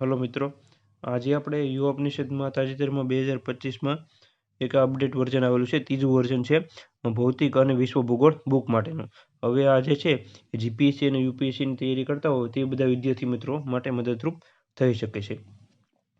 Hello મિત્રો, આજે આપણે યુવા ઉપનિષદમાં તાજેતરમાં 2025માં એક અપડેટ વર્ઝન આવેલું છે. ત્રીજું વર્ઝન છે ભૌતિક અને વિશ્વ ભૂગોળ બુક માટેનું. હવે આ જે છે જીપીએસસી અને યુપીએસસીની તૈયારી કરતા હોય તે બધા વિદ્યાર્થી મિત્રો માટે મદદરૂપ થઈ શકે છે.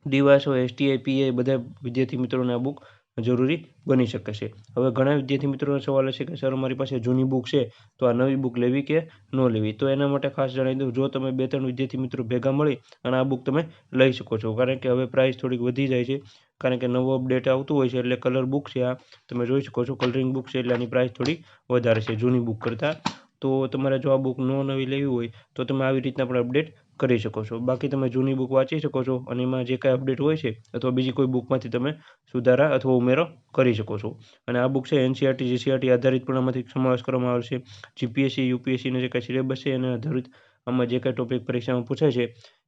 ડીવાયસો, એસટીઆઈ, પીઆઈ બધા વિદ્યાર્થી મિત્રોને આ બુક જરૂરી બની શકે છે. હવે ઘણા વિદ્યાર્થી મિત્રોનો સવાલ છે કે સર અમારી પાસે જૂની બુક છે તો આ નવી બુક લેવી કે ન લેવી. તો એના માટે ખાસ જણાવી દઉં, જો તમે 2-3 વિદ્યાર્થી મિત્રો ભેગા મળી અને આ બુક તમે લઈ શકો છો, કારણ કે હવે પ્રાઇસ થોડીક વધી જાય છે, કારણ કે નવો અપડેટ આવતું હોય છે. એટલે કલર બુક છે, આ તમે જોઈ શકો છો કલરિંગ બુક છે, એટલે આની પ્રાઇસ થોડી વધારે છે જૂની બુક કરતાં. તો તમારે જો આ બુક નવી લેવી હોય તો તમે આવી રીતના પણ અપડેટ કરી શકો છો. બાકી તમે જૂની બુક વાંચી શકો છો અને એમાં જે કાંઈ અપડેટ હોય છે અથવા બીજી કોઈ બુકમાંથી તમે સુધારા અથવા ઉમેરો કરી શકો છો. અને આ બુક છે એનસીઈઆરટી, જીસીઈઆરટી આધારિત પણ આમાંથી સમાવેશ કરવામાં આવે છે. જીપીએસસી, યુપીએસસીનો જે કાંઈ સિલેબસ છે એને આધારિત આમાં જે કાંઈ ટોપિક પરીક્ષામાં પૂછાય છે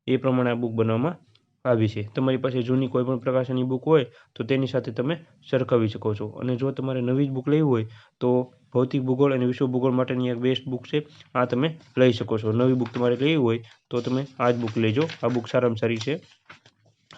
એ પ્રમાણે આ બુક બનાવવામાં આવી છે. તમારી પાસે જૂની કોઈ પણ પ્રકાશનની બુક હોય તો તેની સાથે તમે સરખાવી શકો છો. અને જો તમારે નવી જ બુક લેવી હોય તો ભૌતિક ભૂગોળ અને વિશ્વ ભૂગોળ માટેની એક બેસ્ટ બુક છે, આ તમે લઈ શકો છો. નવી બુક તમારે લેવી હોય તો તમે આ જ બુક લેજો, આ બુક સારામાં સારી છે.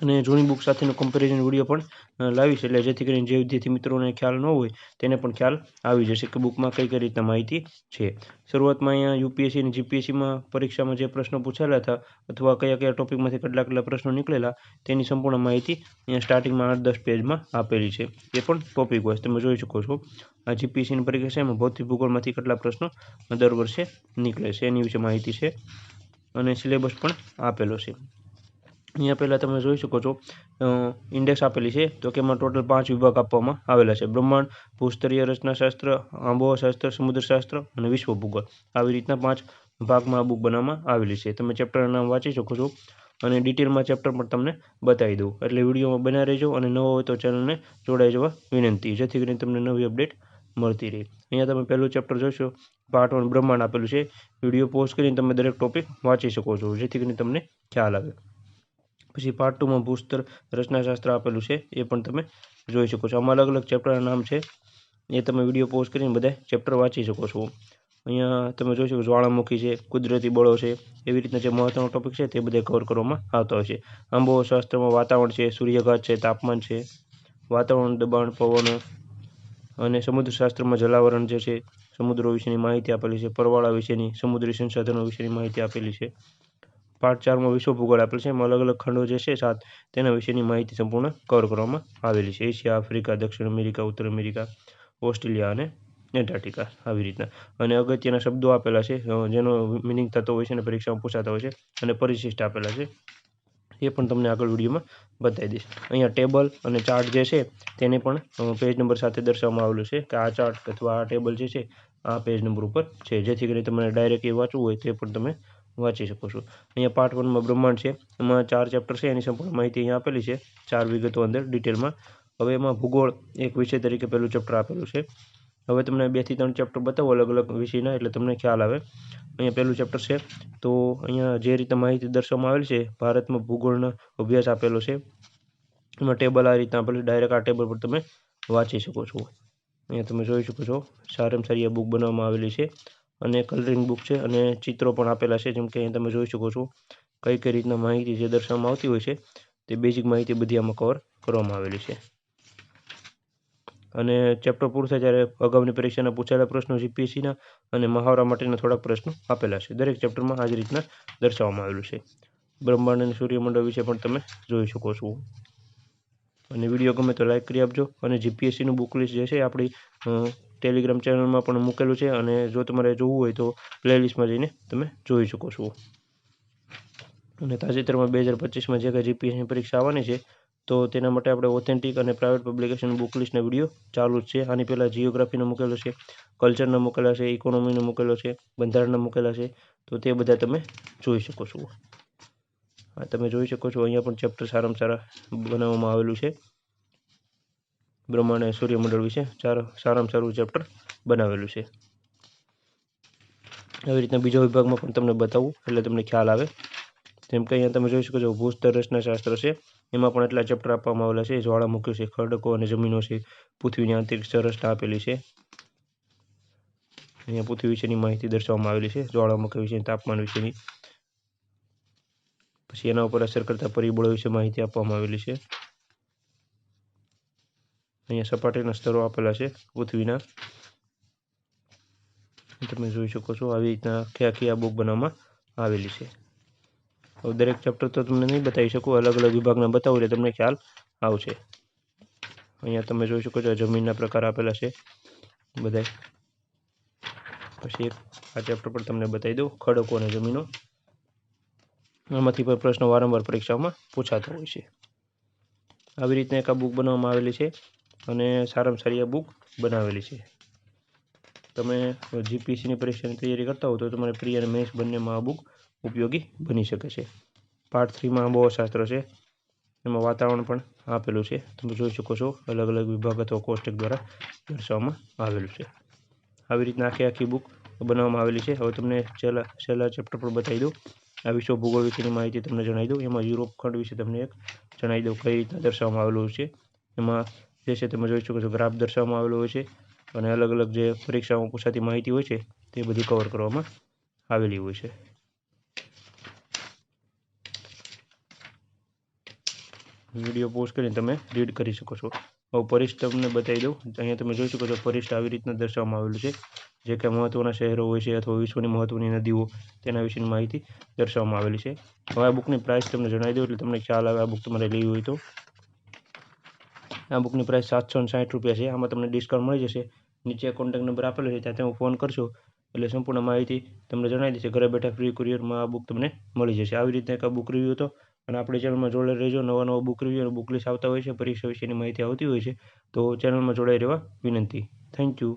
અને જૂની બુક સાથેનો કમ્પેરિઝન વિડીયો પણ લાવીશ, એટલે જેથી કરીને જે વિદ્યાર્થી મિત્રોને ખ્યાલ ન હોય તેને પણ ખ્યાલ આવી જશે કે બુકમાં કઈ રીતના માહિતી છે. શરૂઆતમાં અહીંયા યુપીએસસી અને જીપીએસસીમાં પરીક્ષામાં જે પ્રશ્નો પૂછાયેલા હતા અથવા કયા ટોપિકમાંથી કેટલા પ્રશ્નો નીકળેલા તેની સંપૂર્ણ માહિતી અહીંયા સ્ટાર્ટિંગમાં 8-10 પેજમાં આપેલી છે. એ પણ ટોપિક વાઇઝ તમે જોઈ શકો છો. આ જીપીએસસીની પરીક્ષા છે એમાં ભૌતિક ભૂગોળમાંથી કેટલા પ્રશ્નો દર વર્ષે નીકળે છે એની વિશે માહિતી છે અને સિલેબસ પણ આપેલો છે. અહીંયા પહેલાં તમે જોઈ શકો છો ઇન્ડેક્સ આપેલી છે, તો કે એમાં ટોટલ 5 વિભાગ આપવામાં આવેલા છે: બ્રહ્માંડ, ભૂસ્તરીય રચનાશાસ્ત્ર, આબોહવાશાસ્ત્ર, સમુદ્રશાસ્ત્ર અને વિશ્વ ભૂગોળ. આવી રીતના 5 ભાગમાં આ બુક બનાવવામાં આવેલી છે. તમે ચેપ્ટરના નામ વાંચી શકો છો અને ડિટેલમાં ચેપ્ટર પણ તમને બતાવી દઉં. એટલે વિડીયોમાં બન્યા રહેજો અને નવો હોય તો ચેનલને જોડાઈ જવા વિનંતી, જેથી કરીને તમને નવી અપડેટ મળતી રહે. અહીંયા તમે પહેલું ચેપ્ટર જોશો, પાર્ટ 1 બ્રહ્માંડ આપેલું છે. વિડીયો પોઝ કરીને તમે દરેક ટોપિક વાંચી શકો છો, જેથી કરીને તમને ખ્યાલ આવે. પછી પાર્ટ 2માં ભૂસ્તર રચનાશાસ્ત્ર આપેલું છે, એ પણ તમે જોઈ શકો છો. આમાં અલગ ચેપ્ટરના નામ છે, એ તમે વિડીયો પોઝ કરીને બધા ચેપ્ટર વાંચી શકો છો. અહીંયા તમે જોઈ શકો જ્વાળામુખી છે, કુદરતી બળો છે, એવી રીતના જે મહત્વનો ટોપિક છે તે બધે કવર કરવામાં આવતા હોય છે. આબોહવાશાસ્ત્રમાં વાતાવરણ છે, સૂર્યઘાત છે, તાપમાન છે, વાતાવરણ, દબાણ, પવનો. અને સમુદ્રશાસ્ત્રમાં જલાવરણ જે છે, સમુદ્રો વિશેની માહિતી આપેલી છે. પરવાળા વિશેની, સમુદ્રી સંસાધનો વિશેની માહિતી આપેલી છે. પાર્ટ 4માં વિશ્વ ભૂગોળ આપેલ છે, એમાં અલગ ખંડો જે છે 7 તેના વિશેની માહિતી સંપૂર્ણ કવર કરવામાં આવેલી છે. એશિયા, આફ્રિકા, દક્ષિણ અમેરિકા, ઉત્તર અમેરિકા, ઓસ્ટ્રેલિયા અને એન્ટાર્કટિકા, આવી રીતના. અને અગત્યના શબ્દો આપેલા છે જેનો મિનિંગ થતો હોય છે અને પરીક્ષામાં પૂછાતા હોય છે, અને પરિશિષ્ટ આપેલા છે, એ પણ તમને આગળ વિડીયોમાં બતાવી દઈશ. અહીંયા ટેબલ અને ચાર્ટ જે છે તેને પણ પેજ નંબર સાથે દર્શાવવામાં આવેલું છે કે આ ચાર્ટ અથવા આ ટેબલ જે છે આ પેજ નંબર ઉપર છે, જેથી કરીને તમારે ડાયરેક્ટ એ વાંચવું હોય તે પણ તમે વાંચી શકો છો. અહીંયા પાર્ટ 1માં બ્રહ્માંડ છે, એમાં 4 ચેપ્ટર છે, એની સંપૂર્ણ માહિતી અહીંયા આપેલી છે, 4 વિગતો અંદર ડિટેલમાં. હવે એમાં ભૂગોળ એક વિષય તરીકે પહેલું ચેપ્ટર આપેલું છે. હવે તમને 2 થી 3 ચેપ્ટર બતાવો અલગ વિષયના, એટલે તમને ખ્યાલ આવે. અહીંયા પહેલું ચેપ્ટર છે, તો અહીંયા જે રીતે માહિતી દર્શાવવામાં આવેલ છે, ભારતમાં ભૂગોળનો અભ્યાસ આપેલો છે. એમાં ટેબલ આ રીતના આપેલું, ડાયરેક્ટ આ ટેબલ પર તમે વાંચી શકો છો. અહીંયા તમે જોઈ શકો છો સારામાં સારી આ બુક બનાવવામાં આવેલી છે અને કલરિંગ બુક છે અને ચિત્રો પણ આપેલા છે. જેમ કે અહીં તમે જોઈ શકો છો કઈ રીતના માહિતી જે દર્શાવવામાં આવતી હોય છે તે બેઝિક માહિતી બધી આમાં કવર કરવામાં આવેલી છે. અને ચેપ્ટર પૂરું થાય ત્યારે અગાઉની પરીક્ષાના પૂછાયેલા પ્રશ્નો, જીપીએસસીના અને મહાવરા માટેના થોડાક પ્રશ્નો આપેલા છે. દરેક ચેપ્ટરમાં આ જ રીતના દર્શાવવામાં આવેલું છે. બ્રહ્માંડ અને સૂર્યમંડળ વિશે પણ તમે જોઈ શકો છો. અને વિડીયો ગમે તો લાઈક કરી આપજો. અને જીપીએસસીનું બુક લિસ્ટ જે છે આપણી ટેલિગ્રામ ચેનલમાં પણ મૂકેલું છે, અને જો તમારે જોવું હોય તો પ્લેલિસ્ટમાં જઈને તમે જોઈ શકો છો. અને તાજેતરમાં 2025માં જે કાંઈ જીપીએસસીની પરીક્ષા આવવાની છે તો તેના માટે આપણે ઓથેન્ટિક અને પ્રાઇવેટ પબ્લિકેશન બુક લિસ્ટના વિડીયો ચાલુ જ છે. આની પહેલાં જિયોગ્રાફીનો મૂકેલો છે, કલ્ચરના મૂકેલા છે, ઇકોનોમીનો મૂકેલો છે, બંધારણના મૂકેલા છે, તો તે બધા તમે જોઈ શકો છો. તમે જોઈ શકો છો અહીંયા પણ ચેપ્ટર સારામાં સારા બનાવવામાં આવેલું છે. બ્રહ્માંડ અને સૂર્યમંડળ વિશે સારામાં સારું ચેપ્ટર બનાવેલું છે. આવી રીતના બીજા વિભાગમાં પણ તમને બતાવું એટલે તમને ખ્યાલ આવે. જેમ કે અહીંયા તમે જોઈ શકો છો ભૂસ્તર રચનાશાસ્ત્ર છે, એમાં પણ એટલા ચેપ્ટર આપવામાં આવેલા છે. જ્વાળામુખી છે, ખડકો અને જમીનો છે, પૃથ્વીની આંતરિક સંરચના આપેલી છે. અહીંયા પૃથ્વી વિશેની માહિતી દર્શાવવામાં આવેલી છે, જ્વાળામુખી વિશે, તાપમાન વિશેની. પછી એના ઉપર અસર કરતા પરિબળો વિશે માહિતી આપવામાં આવેલી છે. અહીંયા સપાટીના સ્તરો આપેલા છે પૃથ્વીના. તમે જોઈ શકો છો આવી રીતના આખી આ બુક બનાવવામાં આવેલી છે. હવે દરેક ચેપ્ટર તો તમને નહીં બતાવી શકું, અલગ અલગ વિભાગના બતાવું એટલે તમને ખ્યાલ આવશે. અહીંયા તમે જોઈ શકો છો જમીનના પ્રકાર આપેલા છે બધા. પછી આ ચેપ્ટર પર તમને બતાવી દઉં ખડકો અને જમીનો. આમાંથી પણ પ્રશ્નો વારંવાર પરીક્ષામાં પૂછાતા હોય છે. આવી રીતના એક આ બુક બનાવવામાં આવેલી છે અને સારામાં સારી આ બુક બનાવેલી છે. તમે જીપીએસસીની પરીક્ષાની તૈયારી કરતા હો તો તમારે પ્રી અને મેથ્સ બંનેમાં આ બુક ઉપયોગી બની શકે છે. પાર્ટ 3માં આબોહવાશાસ્ત્ર છે, એમાં વાતાવરણ પણ આપેલું છે. તમે જોઈ શકો છો અલગ અલગ વિભાગ અથવા કોષ્ટક દ્વારા દર્શાવવામાં આવેલું છે. આવી રીતના આખી બુક બનાવવામાં આવેલી છે. હવે તમને છેલ્લા ચેપ્ટર પર બતાવી દઉં. આ વિશ્વ ભૂગોળ વિશેની માહિતી તમને જણાવી દઉં. એમાં યુરોપ ખંડ વિશે તમને એક જણાવી દઉં કઈ રીતના દર્શાવવામાં આવેલું છે. એમાં જે છે તમે જોઈ શકો છો ગ્રાફ દર્શાવવામાં આવેલો હોય છે અને અલગ અલગ જે પરીક્ષામાં પૂછાતી માહિતી હોય છે તે બધી કવર કરવામાં આવેલી હોય છે. વિડીયો પોઝ કરીને તમે રીડ કરી શકો છો. હવે પરીક્ષા તમને બતાવી દઉં. અહીંયા તમે જોઈ શકો છો પરીક્ષા આવી રીતના દર્શાવવામાં આવેલું છે, જે કે મહત્ત્વના શહેરો હોય છે અથવા વિશ્વની મહત્ત્વની નદીઓ તેના વિશેની માહિતી દર્શાવવામાં આવેલી છે. હવે આ બુકની પ્રાઇસ તમને જણાવી દઉં એટલે તમને ખ્યાલ આવે આ બુક તમારે લેવી હોય તો. આ બુકની પ્રાઇસ 760 રૂપિયા છે. આમાં તમને ડિસ્કાઉન્ટ મળી જશે. નીચે કોન્ટેક્ટ નંબર આપેલો છે, ત્યાં તમે ફોન કરશો એટલે સંપૂર્ણ માહિતી તમને જણાવી દેશે. ઘરે બેઠા ફ્રી કુરિયરમાં આ બુક તમને મળી જશે. આવી રીતના એક આ બુક રિવ્યૂ હતો અને આપણી ચેનલમાં જોડાઈ રહેજો. નવા બુક રિવ્યૂ અને બુક લિસ્ટ આવતા હોય છે, પરીક્ષા વિશેની માહિતી આવતી હોય છે, તો ચેનલમાં જોડાઈ રહેવા વિનંતી. Thank you.